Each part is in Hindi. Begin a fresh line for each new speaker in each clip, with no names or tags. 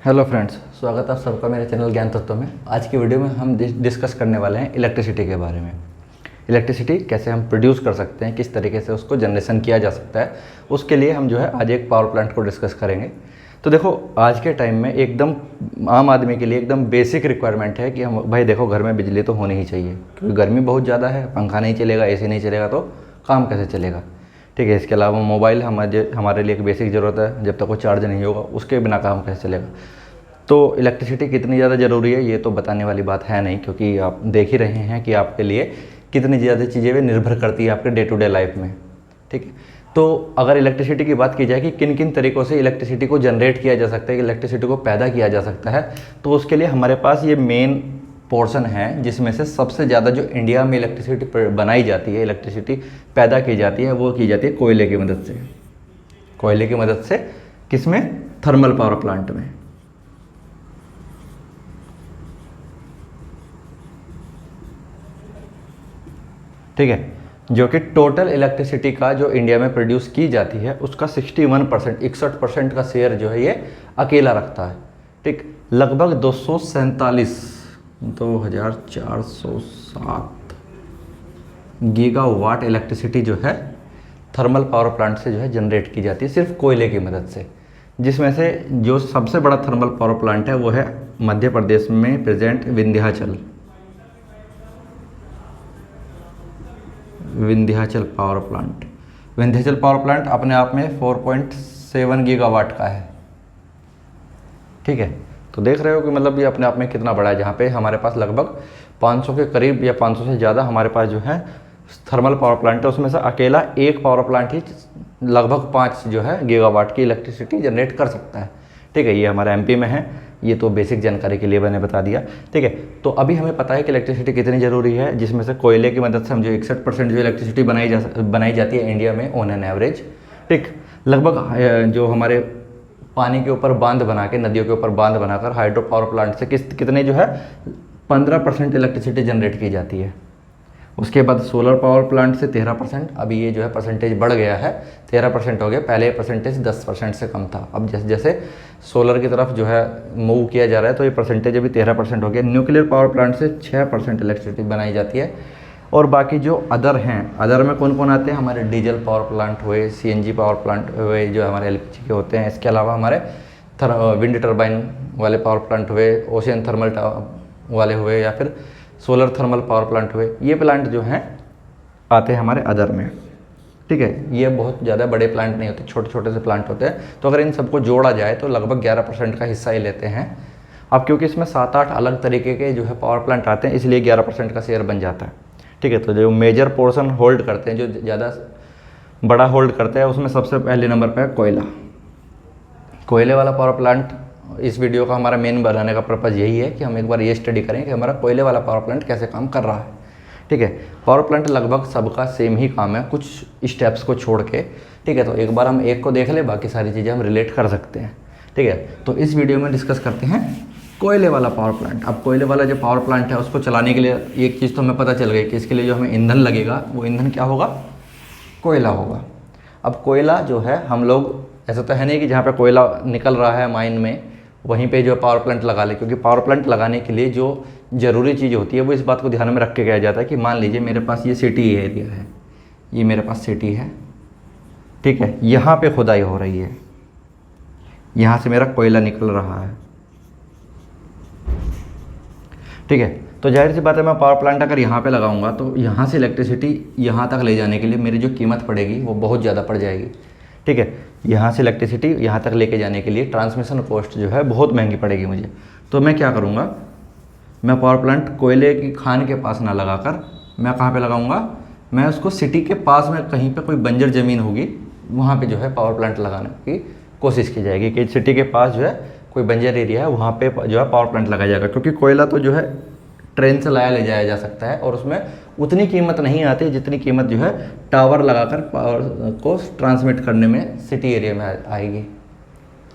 हेलो फ्रेंड्स, स्वागत है आप सबका मेरे चैनल ज्ञान तत्व में। आज की वीडियो में हम डिस्कस करने वाले हैं इलेक्ट्रिसिटी के बारे में। इलेक्ट्रिसिटी कैसे हम प्रोड्यूस कर सकते हैं, किस तरीके से उसको जनरेशन किया जा सकता है, उसके लिए हम जो है आज एक पावर प्लांट को डिस्कस करेंगे। तो देखो, आज के टाइम में एकदम आम आदमी के लिए एकदम बेसिक रिक्वायरमेंट है कि हम भाई देखो घर में बिजली तो होनी ही चाहिए, क्योंकि गर्मी बहुत ज़्यादा है, पंखा नहीं चलेगा, एसी नहीं चलेगा तो काम कैसे चलेगा। ठीक है, इसके अलावा मोबाइल हमारे लिए एक बेसिक ज़रूरत है, जब तक वो चार्ज नहीं होगा उसके बिना काम कैसे चलेगा। तो इलेक्ट्रिसिटी कितनी ज़्यादा ज़रूरी है ये तो बताने वाली बात है नहीं, क्योंकि आप देख ही रहे हैं कि आपके लिए कितनी ज़्यादा चीज़ें वे निर्भर करती है आपके डे टू डे लाइफ में। ठीक है, तो अगर इलेक्ट्रिसिटी की बात की जाए कि किन किन तरीक़ों से इलेक्ट्रिसिटी को जनरेट किया जा सकता है, इलेक्ट्रिसिटी को पैदा किया जा सकता है, तो उसके लिए हमारे पास ये मेन पोर्शन है, जिसमें से सबसे ज़्यादा जो इंडिया में इलेक्ट्रिसिटी बनाई जाती है, इलेक्ट्रिसिटी पैदा की जाती है, वो की जाती है कोयले की मदद से। कोयले की मदद से किसमें? थर्मल पावर प्लांट में। ठीक है, जो कि टोटल इलेक्ट्रिसिटी का जो इंडिया में प्रोड्यूस की जाती है उसका 61%, 61% का शेयर जो है ये अकेला रखता है। ठीक, लगभग 2407 गीगावाट इलेक्ट्रिसिटी जो है थर्मल पावर प्लांट से जो है जनरेट की जाती है, सिर्फ कोयले की मदद से। जिसमें से जो सबसे बड़ा थर्मल पावर प्लांट है वो है मध्य प्रदेश में present Vindhyachal power plant. Vindhyachal power plant अपने आप में 4.7 गीगावाट का है। ठीक है, तो देख रहे हो कि मतलब ये अपने आप में कितना बड़ा है, जहाँ पे हमारे पास लगभग 500 के करीब या 500 से ज़्यादा हमारे पास जो है थर्मल पावर प्लांट है। उसमें से अकेला एक पावर प्लांट ही लगभग 5 जो है गीगावाट की इलेक्ट्रिसिटी जनरेट कर सकता है। ठीक है, ये हमारे एमपी में है। ये तो बेसिक जानकारी के लिए मैंने बता दिया। ठीक है, तो अभी हमें पता है कि इलेक्ट्रिसिटी कितनी ज़रूरी है, जिसमें से कोयले की मदद से हम जो 61% जो इलेक्ट्रिसिटी बनाई जाती है इंडिया में ऑन एन एवरेज। ठीक, लगभग जो हमारे पानी के ऊपर बांध बना के, नदियों के ऊपर बांध बनाकर हाइड्रो पावर प्लांट से कितने जो है 15% इलेक्ट्रिसिटी जनरेट की जाती है। उसके बाद सोलर पावर प्लांट से 13%, अभी ये जो है परसेंटेज बढ़ गया है, 13% हो गया। पहले ये परसेंटेज 10% से कम था। अब जैसे जैसे सोलर की तरफ जो है मूव किया जा रहा है तो ये परसेंटेज अभी 13% हो गया। न्यूक्लियर पावर प्लांट से 6% इलेक्ट्रिसिटी बनाई जाती है। और बाकी जो अदर हैं, अदर में कौन कौन आते हैं? हमारे डीजल पावर प्लांट हुए, सीएनजी पावर प्लांट हुए जो हमारे एलपीजी के होते हैं। इसके अलावा हमारे विंड टर्बाइन वाले पावर प्लांट हुए, ओशियन थर्मल वाले हुए, या फिर सोलर थर्मल पावर प्लांट हुए। ये प्लांट जो हैं आते हैं हमारे अदर में। ठीक है, ये बहुत ज़्यादा बड़े प्लांट नहीं होते, छोटे छोटे से प्लांट होते हैं। तो अगर इन सबको जोड़ा जाए तो लगभग 11% का हिस्सा ही लेते हैं। अब क्योंकि इसमें 7-8 अलग तरीके के जो है पावर प्लांट आते हैं, इसलिए 11% का शेयर बन जाता है। ठीक है, तो जो मेजर पोर्शन होल्ड करते हैं, जो ज़्यादा बड़ा होल्ड करते हैं, उसमें सबसे पहले नंबर पर है कोयला। कोयले वाला पावर प्लांट, इस वीडियो का हमारा मेन बनाने का पर्पज़ यही है कि हम एक बार ये स्टडी करें कि हमारा कोयले वाला पावर प्लांट कैसे काम कर रहा है। ठीक है, पावर प्लांट लगभग सबका सेम ही काम है, कुछ स्टेप्स को छोड़ के। ठीक है, तो एक बार हम एक को देख ले, बाकी सारी चीज़ें हम रिलेट कर सकते हैं। ठीक है, तो इस वीडियो में डिस्कस करते हैं कोयले वाला पावर प्लांट। अब कोयले वाला जो पावर प्लांट है उसको चलाने के लिए एक चीज़ तो हमें पता चल गई कि इसके लिए जो हमें ईंधन लगेगा वो ईंधन क्या होगा? कोयला होगा। अब कोयला जो है, हम लोग ऐसा तो है नहीं कि जहाँ पे कोयला निकल रहा है माइन में वहीं पे जो पावर प्लांट लगा ले, क्योंकि पावर प्लांट लगाने के लिए जो ज़रूरी चीज़ होती है वो इस बात को ध्यान में रख के किया जाता है कि मान लीजिए मेरे पास ये सिटी एरिया है, ये मेरे पास सिटी है। ठीक है, यहाँ पे खुदाई हो रही है, यहाँ से मेरा कोयला निकल रहा है। ठीक है, तो जाहिर सी बात है मैं पावर प्लांट अगर यहाँ पे लगाऊंगा तो यहाँ से इलेक्ट्रिसिटी यहाँ तक ले जाने के लिए मेरी जो कीमत पड़ेगी वो बहुत ज़्यादा पड़ जाएगी। ठीक है, यहाँ से इलेक्ट्रिसिटी यहाँ तक लेके जाने के लिए ट्रांसमिशन कॉस्ट जो है बहुत महंगी पड़ेगी मुझे। तो मैं क्या करूँगा, मैं पावर प्लांट कोयले की खान के पास ना लगाकर मैं कहाँ पे लगाऊंगा? मैं उसको सिटी के पास में कहीं पे कोई बंजर ज़मीन होगी वहाँ पे जो है पावर प्लांट लगाने की कोशिश की जाएगी कि सिटी के पास जो है कोई बंजर एरिया है, वहाँ पे जो है पावर प्लांट लगाया जाएगा। क्योंकि कोयला तो जो है ट्रेन से लाया ले जाया जा सकता है और उसमें उतनी कीमत नहीं आती जितनी कीमत जो है टावर लगाकर पावर को ट्रांसमिट करने में सिटी एरिया में आएगी।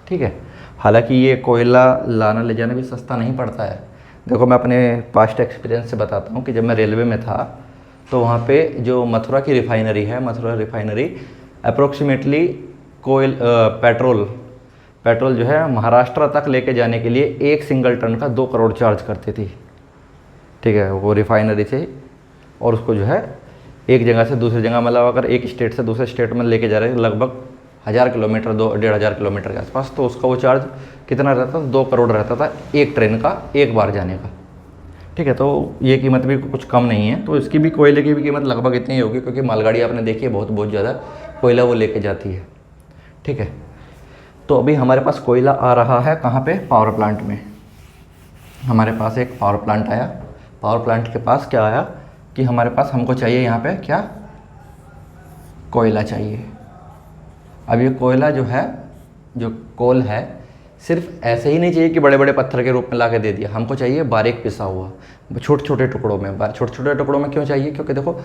ठीक है, हालांकि ये कोयला लाना ले जाना भी सस्ता नहीं पड़ता है। देखो, मैं अपने पास्ट एक्सपीरियंस से बताता हूँ कि जब मैं रेलवे में था तो वहाँ पे जो मथुरा की रिफाइनरी है, मथुरा रिफाइनरी अप्रोक्सीमेटली पेट्रोल जो है महाराष्ट्र तक लेके जाने के लिए 1 सिंगल टन का 2 करोड़ चार्ज करती थी, ठीक है, वो रिफाइनरी से। और उसको जो है एक जगह से दूसरी जगह, मतलब अगर एक स्टेट से दूसरे स्टेट में लेके जा रहे हैं लगभग 1000 किलोमीटर, 1,500 किलोमीटर के आसपास, तो उसका वो चार्ज कितना रहता था? 2 करोड़ रहता था एक ट्रेन का एक बार जाने का, ठीक है। तो ये कीमत भी कुछ कम नहीं है। तो इसकी भी, कोयले की भी कीमत लगभग इतनी ही होगी, क्योंकि मालगाड़ी आपने देखी है बहुत ज़्यादा कोयला वो लेके जाती है, ठीक है। तो अभी हमारे पास कोयला आ रहा है कहाँ पे? पावर प्लांट में। हमारे पास एक पावर प्लांट आया। पावर प्लांट के पास क्या आया कि हमारे पास, हमको चाहिए यहाँ पे क्या? कोयला चाहिए। अब ये कोयला जो है, जो कोल है, सिर्फ ऐसे ही नहीं चाहिए कि बड़े बड़े पत्थर के रूप में ला के दे दिया। हमको चाहिए बारीक पिसा हुआ, छोटे छोटे टुकड़ों में। छोटे छोटे टुकड़ों में क्यों चाहिए? क्योंकि देखो,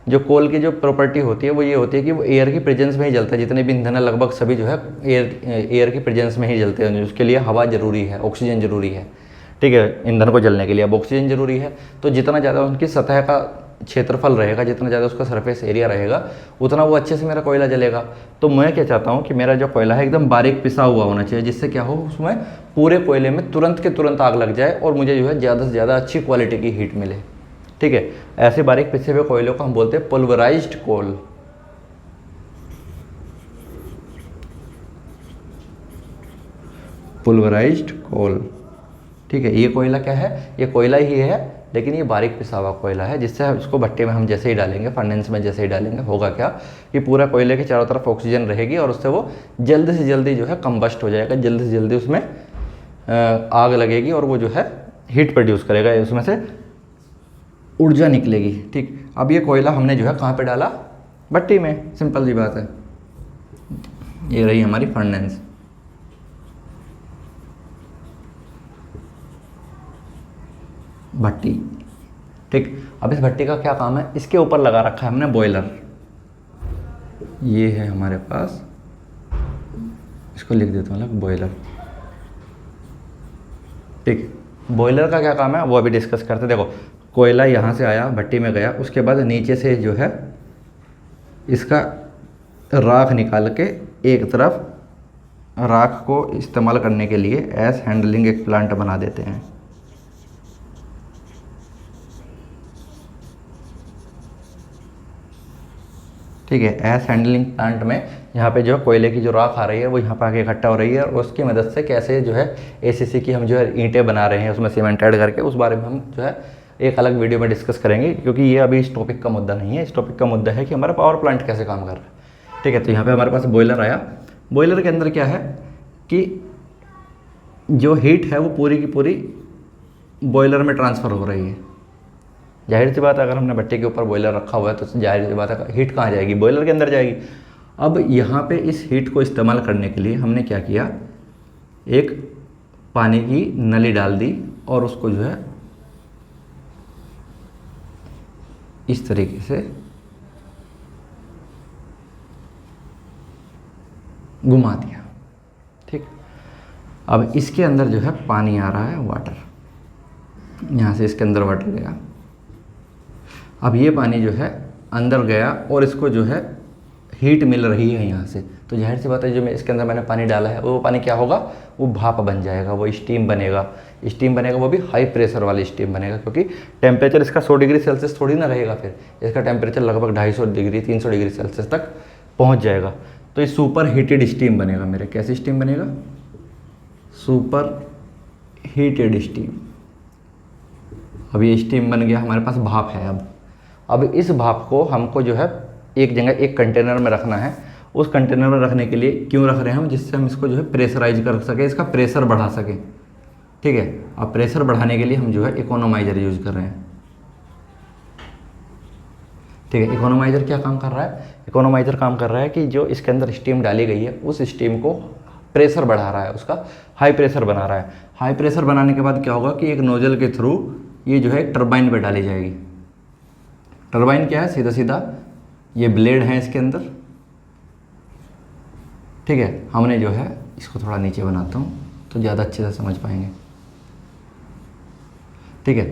जो कोल की जो प्रॉपर्टी होती है वो ये होती है कि वो एयर की प्रेजेंस में ही जलता है। जितने भी ईंधन है लगभग सभी जो है एयर की प्रेजेंस में ही जलते हैं। उसके लिए हवा ज़रूरी है, ऑक्सीजन ज़रूरी है, ठीक है, ईंधन को जलने के लिए। अब ऑक्सीजन ज़रूरी है, तो जितना ज़्यादा उनकी सतह का क्षेत्रफल रहेगा, जितना ज़्यादा उसका सरफेस एरिया रहेगा, उतना वो अच्छे से मेरा कोयला जलेगा। तो मैं क्या चाहता हूँ कि मेरा जो कोयला है एकदम बारीक पिसा हुआ होना चाहिए, जिससे क्या हो, उसमें पूरे कोयले में तुरंत के तुरंत आग लग जाए और मुझे जो है ज़्यादा से ज़्यादा अच्छी क्वालिटी की हीट मिले, ठीक है। ऐसे बारीक पिसे हुए कोयलों को हम बोलते हैं पुल्वराइज्ड कोल। पुल्वराइज्ड कोल, ठीक है। ये कोयला क्या है? ये कोयला ही है, लेकिन ये बारीक पिसा हुआ कोयला है, जिससे इसको भट्टे में हम जैसे ही डालेंगे, फर्नेस में जैसे ही डालेंगे, होगा क्या कि पूरा कोयले के चारों तरफ ऑक्सीजन रहेगी और उससे वो जल्द से जल्दी जो है कंबस्ट हो जाएगा, जल्द से जल्दी उसमें आग लगेगी और वो जो है हीट प्रोड्यूस करेगा, उसमें से ऊर्जा निकलेगी, ठीक। अब ये कोयला हमने जो है कहाँ पे डाला? भट्टी में। सिंपल सी बात है। ये रही हमारी फर्नेस। भट्टी, ठीक। अब इस भट्टी का क्या काम है? इसके ऊपर लगा रखा है हमने बॉयलर। ये है हमारे पास, इसको लिख देता हूँ अलग, बॉयलर, ठीक। बॉयलर का क्या काम है वो अभी डिस्कस करते। देखो, कोयला यहाँ से आया, भट्टी में गया, उसके बाद नीचे से जो है इसका राख निकाल के एक तरफ, राख को इस्तेमाल करने के लिए एस हैंडलिंग एक प्लांट बना देते हैं, ठीक है। एस हैंडलिंग प्लांट में यहाँ पे जो कोयले की जो राख आ रही है वो यहाँ पे आके इकट्ठा हो रही है, और उसकी मदद से कैसे जो है एसीसी की हम जो है ईंटें बना रहे हैं उसमें सीमेंट ऐड करके, उस बारे में हम जो है एक अलग वीडियो में डिस्कस करेंगे, क्योंकि ये अभी इस टॉपिक का मुद्दा नहीं है। इस टॉपिक का मुद्दा है कि हमारा पावर प्लांट कैसे काम कर रहा है, ठीक है। तो यहाँ पर हमारे पास बॉयलर आया। बॉयलर के अंदर क्या है कि जो हीट है वो पूरी की पूरी बॉयलर में ट्रांसफ़र हो रही है। जाहिर सी बात है, अगर हमने भट्टी के ऊपर बॉयलर रखा हुआ है तो जाहिर सी बात है हीट कहाँ जाएगी? बॉयलर के अंदर जाएगी। अब यहाँ पे इस हीट को इस्तेमाल करने के लिए हमने क्या किया, एक पानी की नली डाल दी और उसको जो है इस तरीके से घुमा दिया, ठीक। अब इसके अंदर जो है पानी आ रहा है, वाटर, यहाँ से इसके अंदर वाटर गया। अब ये पानी जो है अंदर गया और इसको जो है हीट मिल रही है यहाँ से, तो जाहिर सी बात है जो मैं इसके अंदर मैंने पानी डाला है वो पानी क्या होगा, वो भाप बन जाएगा, वो स्टीम बनेगा। स्टीम बनेगा, वो भी हाई प्रेशर वाली स्टीम बनेगा, क्योंकि टेम्परेचर इसका 100 डिग्री सेल्सियस थोड़ी ना रहेगा, फिर इसका टेम्परेचर लगभग 250 डिग्री 300 डिग्री सेल्सियस तक पहुँच जाएगा। तो ये सुपर हीटेड स्टीम बनेगा मेरे। कैसी स्टीम बनेगा? Super heated steam. अब ये स्टीम बन गया, हमारे पास भाप है। अब इस भाप को हमको जो है एक जगह एक कंटेनर में रखना है। उस कंटेनर में रखने के लिए क्यों रख रहे हैं हम? जिससे हम इसको जो है प्रेशराइज कर सकें, इसका प्रेशर बढ़ा सकें, ठीक है। अब प्रेशर बढ़ाने के लिए हम जो है इकोनोमाइजर यूज़ कर रहे हैं, ठीक है। इकोनोमाइजर क्या काम कर रहा है? इकोनोमाइजर काम कर रहा है कि जो इसके अंदर स्टीम डाली गई है उस स्टीम को प्रेशर बढ़ा रहा है, उसका हाई प्रेशर बना रहा है। हाई प्रेशर बनाने के बाद क्या होगा कि एक नोजल के थ्रू ये जो है एक टरबाइन पर डाली जाएगी। टरबाइन क्या है? सीधा सीधा ये ब्लेड है इसके अंदर, ठीक है। हमने जो है इसको थोड़ा नीचे बनाता हूँ तो ज़्यादा अच्छे से समझ पाएंगे, ठीक है।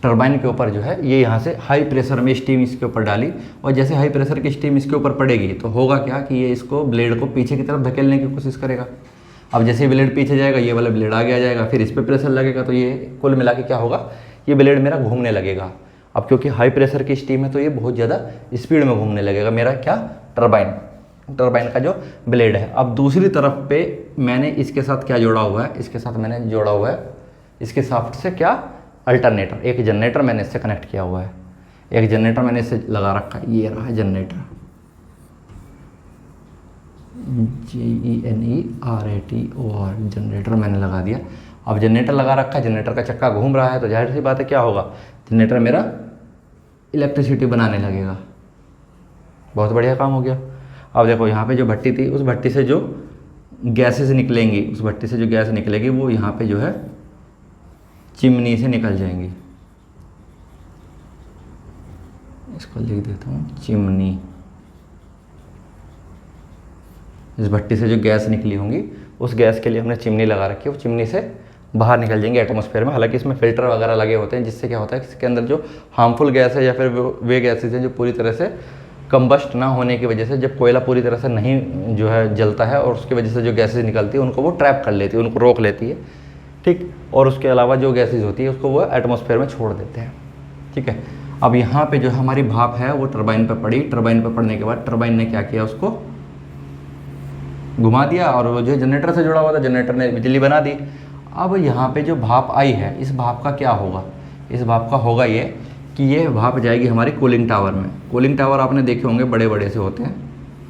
टरबाइन के ऊपर जो है ये यहाँ से हाई प्रेशर में स्टीम इसके ऊपर डाली, और जैसे हाई प्रेशर की स्टीम इसके ऊपर पड़ेगी तो होगा क्या कि ये इसको ब्लेड को पीछे की तरफ धकेलने की कोशिश करेगा। अब जैसे ब्लेड पीछे जाएगा ये वाला ब्लेड आगे आ जाएगा, फिर इस पर प्रेशर लगेगा तो ये कुल मिला के क्या होगा, ये ब्लेड मेरा घूमने लगेगा। अब क्योंकि हाई प्रेशर की स्टीम है तो ये बहुत ज़्यादा स्पीड में घूमने लगेगा मेरा क्या, टरबाइन का जो ब्लेड है। अब दूसरी तरफ पे मैंने इसके साथ क्या जोड़ा हुआ है, इसके साथ मैंने जोड़ा हुआ है इसके साफ्ट से क्या, अल्टरनेटर, एक जनरेटर मैंने इससे कनेक्ट किया हुआ है, एक जनरेटर मैंने इससे लगा रखा है, ये रहा जनरेटर, GENERATOR, जनरेटर मैंने लगा दिया। अब जनरेटर लगा रखा है, जनरेटर का चक्का घूम रहा है तो जाहिर सी बात है क्या होगा, जनरेटर मेरा इलेक्ट्रिसिटी बनाने लगेगा। बहुत बढ़िया काम हो गया। अब देखो यहाँ पे जो भट्टी थी, उस भट्टी से जो गैसेस निकलेंगी, उस भट्टी से जो गैस निकलेगी वो यहाँ पे जो है चिमनी से निकल जाएंगी। इसको लिख देता हूँ चिमनी। इस भट्टी से जो गैस निकली होंगी उस गैस के लिए हमने चिमनी लगा रखी है, वो चिमनी से बाहर निकल जाएंगे एटमॉस्फेयर में। हालांकि इसमें फिल्टर वगैरह लगे होते हैं जिससे क्या होता है, इसके अंदर जो हार्मफुल गैस है या फिर वे गैसेज हैं जो पूरी तरह से कंबस्ट ना होने की वजह से, जब कोयला पूरी तरह से नहीं जो है जलता है और उसकी वजह से जो गैसेज निकलती है उनको वो ट्रैप कर लेती है, उनको रोक लेती है, ठीक। और उसके अलावा जो गैसेज होती है उसको वो एटमॉस्फेयर में छोड़ देते हैं, ठीक है। अब यहाँ पे जो हमारी भाप है वो टरबाइन पर पड़ी, टरबाइन पर पड़ने के बाद टरबाइन ने क्या किया, उसको घुमा दिया और वो जो जनरेटर से जुड़ा हुआ था, जनरेटर ने बिजली बना दी। अब यहाँ पे जो भाप आई है, इस भाप का क्या होगा, इस भाप का होगा ये कि ये भाप जाएगी हमारी कूलिंग टावर में। कूलिंग टावर आपने देखे होंगे, बड़े बड़े से होते हैं,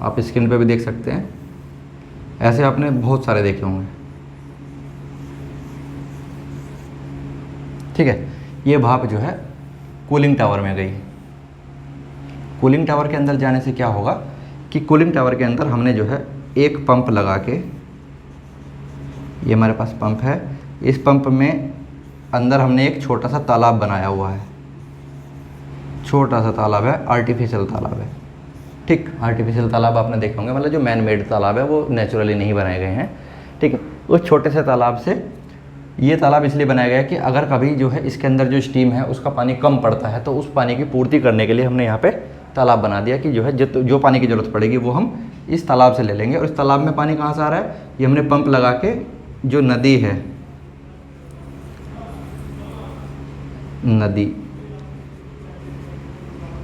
आप स्क्रीन पे भी देख सकते हैं, ऐसे आपने बहुत सारे देखे होंगे, ठीक है। ये भाप जो है कूलिंग टावर में गई। कूलिंग टावर के अंदर जाने से क्या होगा कि कूलिंग टावर के अंदर हमने जो है एक पंप लगा के, ये हमारे पास पंप है, इस पंप में अंदर हमने एक छोटा सा तालाब बनाया हुआ है, छोटा सा तालाब है, आर्टिफिशियल तालाब है, ठीक। आर्टिफिशियल तालाब आपने देखे होंगे, मतलब जो मैन मेड तालाब है वो नेचुरली नहीं बनाए गए हैं, ठीक है। उस छोटे से तालाब से ये तालाब इसलिए बनाया गया है कि अगर कभी जो है इसके अंदर जो स्टीम है उसका पानी कम पड़ता है तो उस पानी की पूर्ति करने के लिए हमने यहाँ पे तालाब बना दिया कि जो है जो पानी की ज़रूरत पड़ेगी वो हम इस तालाब से ले लेंगे। और इस तालाब में पानी कहाँ से आ रहा है, ये हमने पंप लगा के जो नदी है,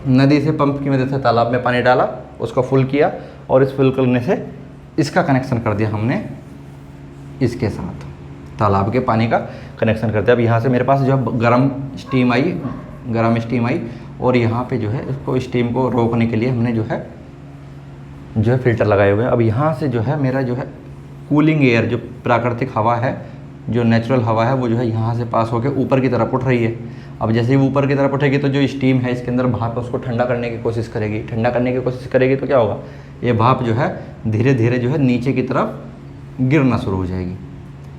नदी से पंप की मदद से तालाब में पानी डाला, उसको फुल किया और इस फुल करने से इसका कनेक्शन कर दिया हमने इसके साथ, तालाब के पानी का कनेक्शन कर दिया। अब यहाँ से मेरे पास जो है गर्म स्टीम आई और यहाँ पे जो है इसको स्टीम को रोकने के लिए हमने जो है फ़िल्टर लगाए हुए हैं। अब यहाँ से जो है मेरा जो है कूलिंग एयर, जो प्राकृतिक हवा है, जो नेचुरल हवा है, वो जो है यहाँ से पास होकर ऊपर की तरफ उठ रही है। अब जैसे ही वो ऊपर की तरफ उठेगी तो जो स्टीम है इसके अंदर भाप है उसको ठंडा करने की कोशिश करेगी, तो क्या होगा, ये भाप जो है धीरे धीरे जो है नीचे की तरफ गिरना शुरू हो जाएगी,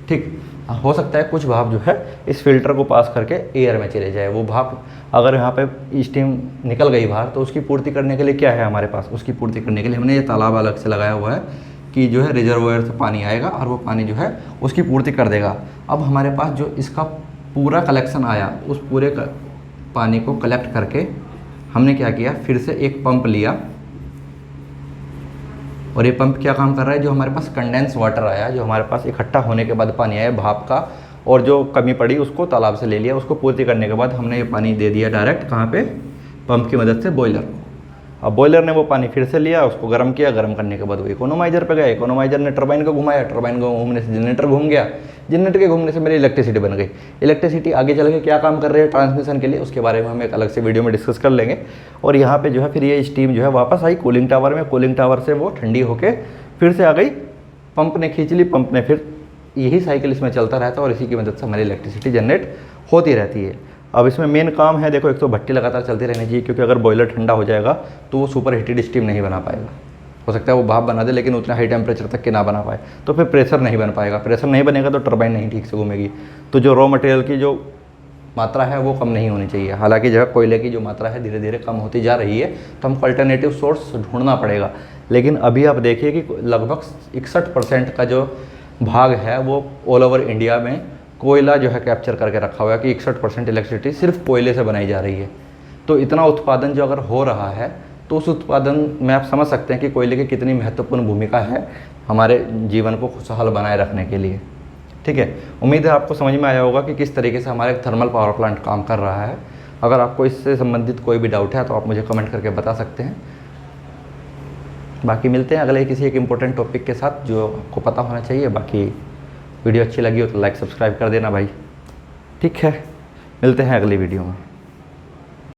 ठीक। हो सकता है कुछ भाप जो है इस फिल्टर को पास करके एयर में चले जाए। वो भाप अगर यहाँ पे स्टीम निकल गई बाहर तो उसकी पूर्ति करने के लिए क्या है हमारे पास, उसकी पूर्ति करने के लिए हमने ये तालाब अलग से लगाया हुआ है कि जो है रिजर्वायर से पानी आएगा और वो पानी जो है उसकी पूर्ति कर देगा। अब हमारे पास जो इसका पूरा कलेक्शन आया, उस पूरे पानी को कलेक्ट करके हमने क्या किया, फिर से एक पंप लिया और ये पंप क्या काम कर रहा है, जो हमारे पास कंडेंस वाटर आया, जो हमारे पास इकट्ठा होने के बाद पानी आया भाप का, और जो कमी पड़ी उसको तालाब से ले लिया, उसको पूर्ति करने के बाद हमने ये पानी दे दिया डायरेक्ट कहाँ पे, पंप की मदद से बॉयलर को। अब बॉयलर ने वो पानी फिर से लिया, उसको गर्म किया, गर्म करने के बाद वो इकोनोमाइजर पे गया, इकोनोमाइजर ने टरबाइन को घुमाया, टरबाइन को घूमने से जनरेटर घूम गया, जनरेटर के घूमने से मेरी इलेक्ट्रिसिटी बन गई। इलेक्ट्रिसिटी आगे चल के क्या काम कर रही है ट्रांसमिशन के लिए, उसके बारे में हम एक अलग से वीडियो में डिस्कस कर लेंगे। और यहाँ पे जो है फिर ये स्टीम जो है वापस आई कूलिंग टावर में, कूलिंग टावर से वो ठंडी होके फिर से आ गई, पंप ने खींच ली, पंप ने फिर यही साइकिल इसमें चलता रहता है और इसी की मदद से हमारी इलेक्ट्रिसिटी जनरेट होती रहती है। अब इसमें मेन काम है, देखो एक तो भट्टी लगातार चलती रहनी चाहिए, क्योंकि अगर बॉयलर ठंडा हो जाएगा तो वो सुपर हीटेड स्टीम नहीं बना पाएगा। हो सकता है वो भाप बना दे लेकिन उतना हाई टेम्परेचर तक के ना बना पाए, तो फिर प्रेशर नहीं बन पाएगा, प्रेशर नहीं बनेगा तो टरबाइन नहीं ठीक से घूमेगी, तो जो रॉ मटेरियल की जो मात्रा है वो कम नहीं होनी चाहिए। हालांकि जो है कोयले की जो मात्रा है धीरे धीरे कम होती जा रही है, तो हमको अल्टरनेटिव सोर्स ढूंढना पड़ेगा। लेकिन अभी आप देखिए कि लगभग 61% का जो भाग है वो ऑल ओवर इंडिया में कोयला जो है कैप्चर करके रखा हुआ है कि 61% इलेक्ट्रिसिटी सिर्फ कोयले से बनाई जा रही है। तो इतना उत्पादन जो अगर हो रहा है तो उस उत्पादन में आप समझ सकते हैं कि कोयले की कितनी महत्वपूर्ण भूमिका है हमारे जीवन को खुशहाल बनाए रखने के लिए। ठीक है, उम्मीद है आपको समझ में आया होगा कि किस तरीके से हमारा एक थर्मल पावर प्लांट काम कर रहा है। अगर आपको इससे संबंधित कोई भी डाउट है तो आप मुझे कमेंट करके बता सकते हैं। बाकी मिलते हैं अगले किसी एक इम्पोर्टेंट टॉपिक के साथ जो आपको पता होना चाहिए। बाकी वीडियो अच्छी लगी हो तो लाइक सब्सक्राइब कर देना भाई। ठीक है, मिलते हैं अगली वीडियो में।